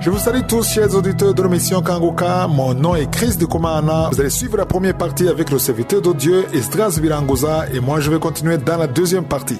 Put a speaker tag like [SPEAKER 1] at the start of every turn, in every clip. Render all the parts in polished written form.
[SPEAKER 1] Je vous salue tous, chers auditeurs de l'émission Kanguka. Mon nom est Chris de Komana. Vous allez suivre la première partie avec le serviteur de Dieu, Esdras Birangoza, et moi je vais continuer dans la deuxième partie.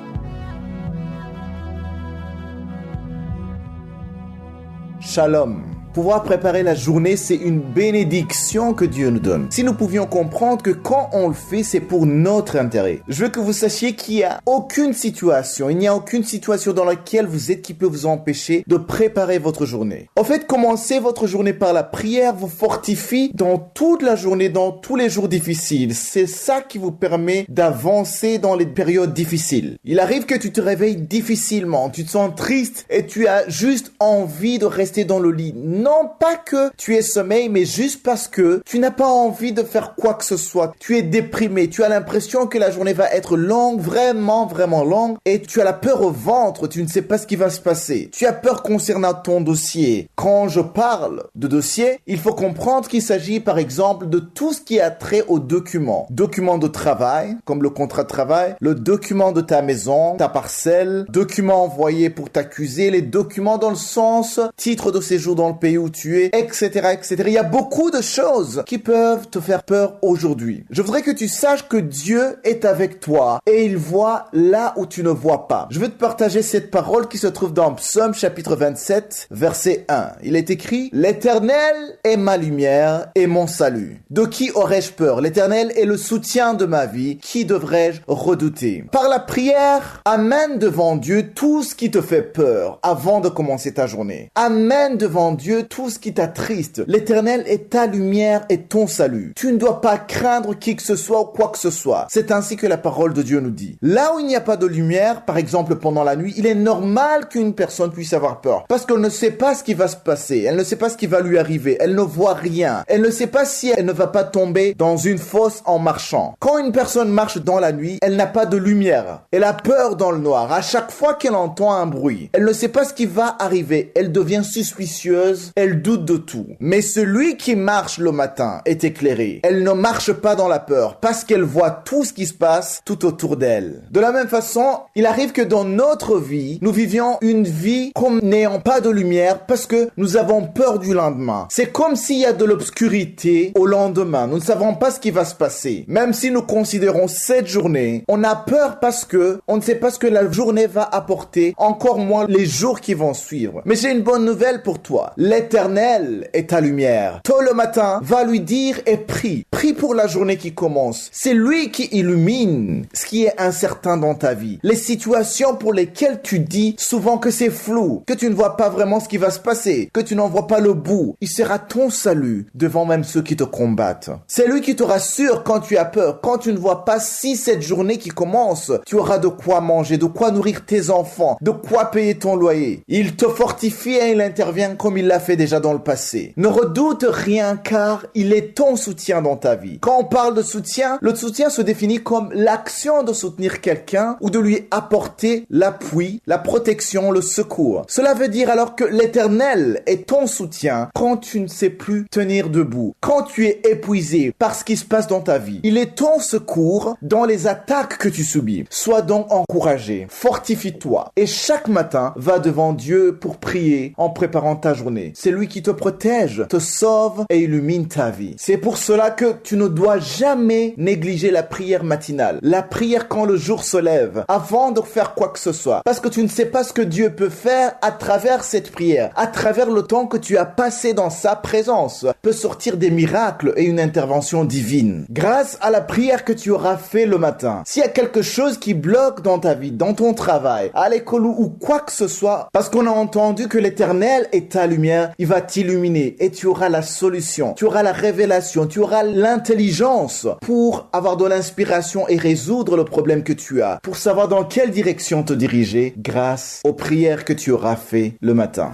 [SPEAKER 2] Shalom. Pouvoir préparer la journée, c'est une bénédiction que Dieu nous donne. Si nous pouvions comprendre que quand on le fait, c'est pour notre intérêt. Je veux que vous sachiez qu'il n'y a aucune situation, il n'y a aucune situation dans laquelle vous êtes qui peut vous empêcher de préparer votre journée. En fait, commencer votre journée par la prière vous fortifie dans toute la journée, dans tous les jours difficiles. C'est ça qui vous permet d'avancer dans les périodes difficiles. Il arrive que tu te réveilles difficilement, tu te sens triste et tu as juste envie de rester dans le lit. Non pas que tu aies sommeil, mais juste parce que tu n'as pas envie de faire quoi que ce soit. Tu es déprimé, tu as l'impression que la journée va être longue, vraiment longue, et tu as la peur au ventre, tu ne sais pas ce qui va se passer. Tu as peur concernant ton dossier. Quand je parle de dossier, il faut comprendre qu'il s'agit par exemple de tout ce qui a trait aux documents. Documents de travail, comme le contrat de travail, le document de ta maison, ta parcelle, documents envoyés pour t'accuser, les documents dans le sens titre de séjour dans le pays où tu es, etc., etc. Il y a beaucoup de choses qui peuvent te faire peur aujourd'hui. Je voudrais que tu saches que Dieu est avec toi et il voit là où tu ne vois pas. Je veux te partager cette parole qui se trouve dans Psaume chapitre 27, verset 1. Il est écrit « L'Éternel est ma lumière et mon salut. De qui aurais-je peur? L'Éternel est le soutien de ma vie. Qui devrais-je redouter? » Par la prière, amène devant Dieu tout ce qui te fait peur avant de commencer ta journée. Amène devant Dieu tout ce qui t'attriste. L'Éternel est ta lumière et ton salut. Tu ne dois pas craindre qui que ce soit ou quoi que ce soit. C'est ainsi que la parole de Dieu nous dit. Là où il n'y a pas de lumière, par exemple pendant la nuit, il est normal qu'une personne puisse avoir peur. Parce qu'elle ne sait pas ce qui va se passer. Elle ne sait pas ce qui va lui arriver. Elle ne voit rien. Elle ne sait pas si elle ne va pas tomber dans une fosse en marchant. Quand une personne marche dans la nuit, elle n'a pas de lumière. Elle a peur dans le noir. À chaque fois qu'elle entend un bruit, elle ne sait pas ce qui va arriver. Elle devient suspicieuse. Elle doute de tout. Mais celui qui marche le matin est éclairé. Elle ne marche pas dans la peur parce qu'elle voit tout ce qui se passe tout autour d'elle. De la même façon, il arrive que dans notre vie, nous vivions une vie comme n'ayant pas de lumière parce que nous avons peur du lendemain. C'est comme s'il y a de l'obscurité au lendemain. Nous ne savons pas ce qui va se passer. Même si nous considérons cette journée, on a peur parce que on ne sait pas ce que la journée va apporter, encore moins les jours qui vont suivre. Mais j'ai une bonne nouvelle pour toi. L'Éternel est ta lumière. Tôt le matin, va lui dire et prie. Prie pour la journée qui commence. C'est lui qui illumine ce qui est incertain dans ta vie. Les situations pour lesquelles tu dis souvent que c'est flou, que tu ne vois pas vraiment ce qui va se passer, que tu n'en vois pas le bout. Il sera ton salut devant même ceux qui te combattent. C'est lui qui te rassure quand tu as peur, quand tu ne vois pas si cette journée qui commence, tu auras de quoi manger, de quoi nourrir tes enfants, de quoi payer ton loyer. Il te fortifie et il intervient comme il l'a fait déjà dans le passé. Ne redoute rien car il est ton soutien dans ta vie. Quand on parle de soutien, le soutien se définit comme l'action de soutenir quelqu'un ou de lui apporter l'appui, la protection, le secours. Cela veut dire alors que l'Éternel est ton soutien quand tu ne sais plus tenir debout, quand tu es épuisé par ce qui se passe dans ta vie. Il est ton secours dans les attaques que tu subis. Sois donc encouragé, fortifie-toi et chaque matin va devant Dieu pour prier en préparant ta journée. C'est lui qui te protège, te sauve et illumine ta vie. C'est pour cela que tu ne dois jamais négliger la prière matinale. La prière quand le jour se lève, avant de faire quoi que ce soit. Parce que tu ne sais pas ce que Dieu peut faire à travers cette prière. À travers le temps que tu as passé dans sa présence, peut sortir des miracles et une intervention divine. Grâce à la prière que tu auras fait le matin, s'il y a quelque chose qui bloque dans ta vie, dans ton travail, à l'école ou quoi que ce soit, parce qu'on a entendu que l'Éternel est ta lumière, il va t'illuminer et tu auras la solution, tu auras la révélation, tu auras l'intelligence pour avoir de l'inspiration et résoudre le problème que tu as, pour savoir dans quelle direction te diriger grâce aux prières que tu auras fait le matin.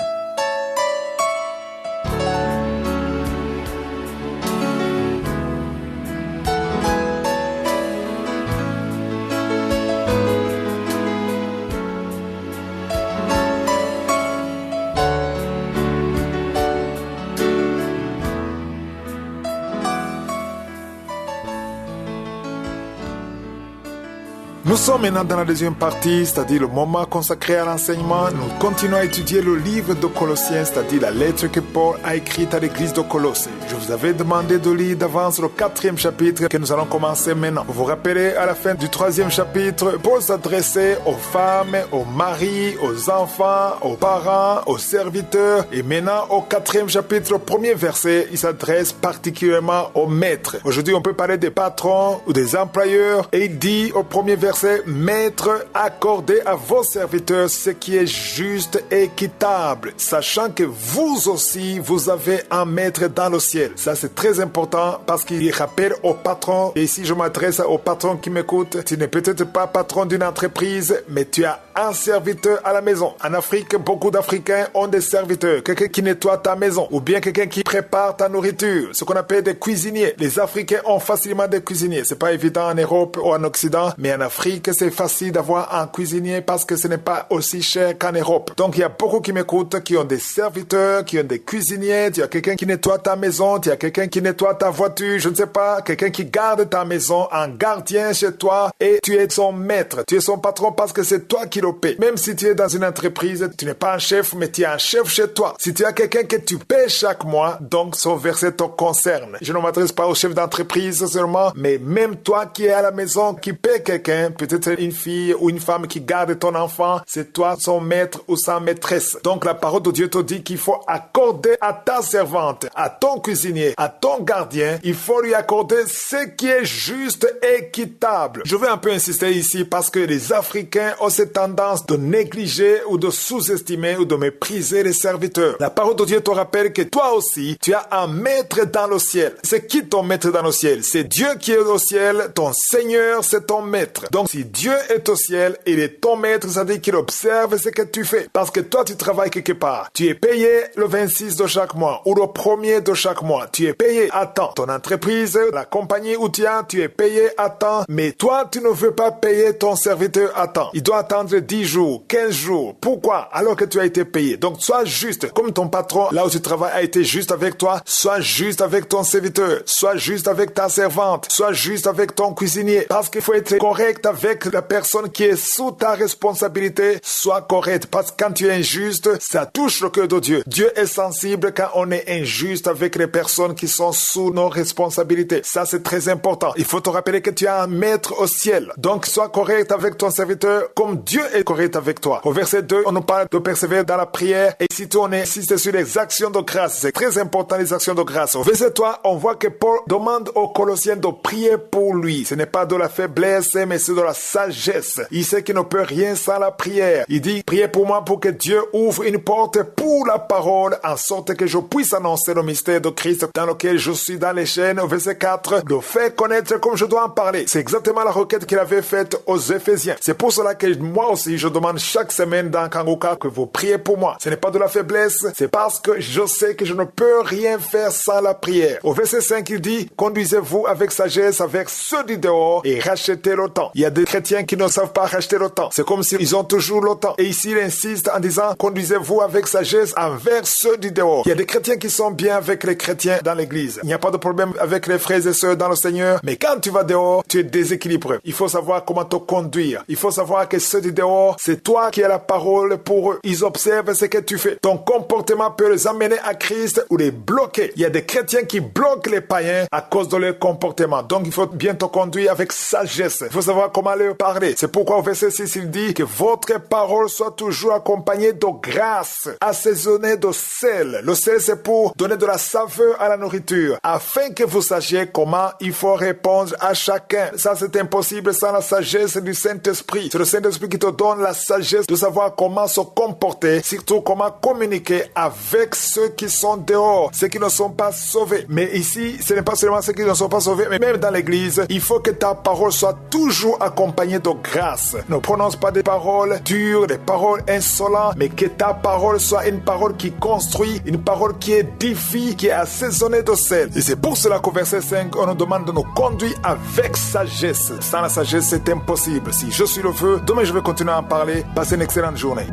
[SPEAKER 1] Nous sommes maintenant dans la deuxième partie, c'est-à-dire le moment consacré à l'enseignement. Nous continuons à étudier le livre de Colossiens, c'est-à-dire la lettre que Paul a écrite à l'église de Colosse. Je vous avais demandé de lire d'avance le 4e chapitre que nous allons commencer maintenant. Vous vous rappelez, à la fin du 3e chapitre, Paul s'adressait aux femmes, aux maris, aux enfants, aux parents, aux serviteurs. Et maintenant, au 4e chapitre, au 1er verset, il s'adresse particulièrement aux maîtres. Aujourd'hui, on peut parler des patrons ou des employeurs. Et il dit au 1er verset, « Maîtres, accordez à vos serviteurs ce qui est juste et équitable, sachant que vous aussi, vous avez un maître dans le ciel. » Ça, c'est très important parce qu'il rappelle aux patrons. Et ici, je m'adresse aux patrons qui m'écoutent. Tu n'es peut-être pas patron d'une entreprise, mais tu as un serviteur à la maison. En Afrique, beaucoup d'Africains ont des serviteurs. Quelqu'un qui nettoie ta maison ou bien quelqu'un qui prépare ta nourriture. Ce qu'on appelle des cuisiniers. Les Africains ont facilement des cuisiniers. C'est pas évident en Europe ou en Occident, mais en Afrique, c'est facile d'avoir un cuisinier parce que ce n'est pas aussi cher qu'en Europe. Donc, il y a beaucoup qui m'écoutent qui ont des serviteurs, qui ont des cuisiniers. Tu as quelqu'un qui nettoie ta maison, tu as quelqu'un qui nettoie ta voiture, je ne sais pas, quelqu'un qui garde ta maison, un gardien chez toi et tu es son maître. Tu es son patron parce que c'est toi qui le paies. Même si tu es dans une entreprise, tu n'es pas un chef, mais tu es un chef chez toi. Si tu as quelqu'un que tu paies chaque mois, donc son verset te concerne. Je ne m'adresse pas au chef d'entreprise seulement, mais même toi qui es à la maison, qui paie quelqu'un, peut-être une fille ou une femme qui garde ton enfant, c'est toi son maître ou sa maîtresse. Donc la parole de Dieu te dit qu'il faut accorder à ta servante, à ton cuisinier, à ton gardien, il faut lui accorder ce qui est juste et équitable. Je vais un peu insister ici parce que les Africains ont cette tendance de négliger ou de sous-estimer ou de mépriser les serviteurs. La parole de Dieu te rappelle que toi aussi, tu as un maître dans le ciel. C'est qui ton maître dans le ciel? C'est Dieu qui est au ciel, ton Seigneur, c'est ton maître. Donc si Dieu est au ciel, il est ton maître, ça veut dire qu'il observe ce que tu fais. Parce que toi, tu travailles quelque part. Tu es payé le 26 de chaque mois ou le 1er de chaque mois. Tu es payé à temps. Ton entreprise, la compagnie où tu es payé à temps. Mais toi, tu ne veux pas payer ton serviteur à temps. Il doit attendre 10 jours, 15 jours. Pourquoi? Alors que tu as été payé. Donc, sois juste. Comme ton patron, là où tu travailles, a été juste avec toi, sois juste avec ton serviteur. Sois juste avec ta servante. Sois juste avec ton cuisinier. Parce qu'il faut être correct avec la personne qui est sous ta responsabilité. Sois correct. Parce que quand tu es injuste, ça touche le cœur de Dieu. Dieu est sensible quand on est injuste avec les personnes qui sont sous nos responsabilités. Ça, c'est très important. Il faut te rappeler que tu as un maître au ciel. Donc, sois correct avec ton serviteur comme Dieu est correct avec toi. Au verset 2, on nous parle de persévérer dans la prière et surtout on insiste sur les actions de grâce. C'est très important, les actions de grâce. Au verset 3, on voit que Paul demande aux Colossiens de prier pour lui. Ce n'est pas de la faiblesse, mais c'est de la sagesse. Il sait qu'il ne peut rien sans la prière. Il dit, priez pour moi pour que Dieu ouvre une porte pour la parole en sorte que je puisse annoncer le mystère de Christ dans lequel je suis dans les chaînes. Au verset 4, de faire connaître comme je dois en parler. C'est exactement la requête qu'il avait faite aux Éphésiens. C'est pour cela que moi aussi, je demande chaque semaine dans Kanguka que vous priez pour moi. Ce n'est pas de la faiblesse, c'est parce que je sais que je ne peux rien faire sans la prière. Au verset 5, il dit, conduisez-vous avec sagesse avec ceux du dehors et rachetez le temps. Il y a des chrétiens qui ne savent pas racheter le temps. C'est comme s'ils ont toujours le temps. Et ici, il insiste en disant, conduisez-vous avec sagesse envers ceux du dehors. Il y a des chrétiens qui sont bien avec les chrétiens dans l'église. Il n'y a pas de problème avec les frères et sœurs dans le Seigneur. Mais quand tu vas dehors, tu es déséquilibré. Il faut savoir comment te conduire. Il faut savoir que ceux du dehors, c'est toi qui as la parole pour eux. Ils observent ce que tu fais. Ton comportement peut les amener à Christ ou les bloquer. Il y a des chrétiens qui bloquent les païens à cause de leur comportement. Donc, il faut bien te conduire avec sagesse. Il faut savoir comment leur parler. C'est pourquoi au verset 6, il dit que votre parole soit toujours accompagnée de grâce, assaisonnée de sel. Le sel, c'est pour donner de la saveur à la nourriture, afin que vous sachiez comment il faut répondre à chacun. Ça, c'est impossible sans la sagesse du Saint-Esprit. C'est le Saint-Esprit qui te donne la sagesse de savoir comment se comporter, surtout comment communiquer avec ceux qui sont dehors, ceux qui ne sont pas sauvés. Mais ici, ce n'est pas seulement ceux qui ne sont pas sauvés, mais même dans l'église, il faut que ta parole soit toujours accompagnée de grâce. Ne prononce pas des paroles dures, des paroles insolentes, mais que ta parole soit une parole qui construit, une parole qui édifie, qui est assaisonnée de sel. Et c'est pour cela qu'au verset 5, on nous demande de nous conduire avec sagesse. Sans la sagesse, c'est impossible. Si je suis le feu, demain je vais continuer à en parler. Passez une excellente journée.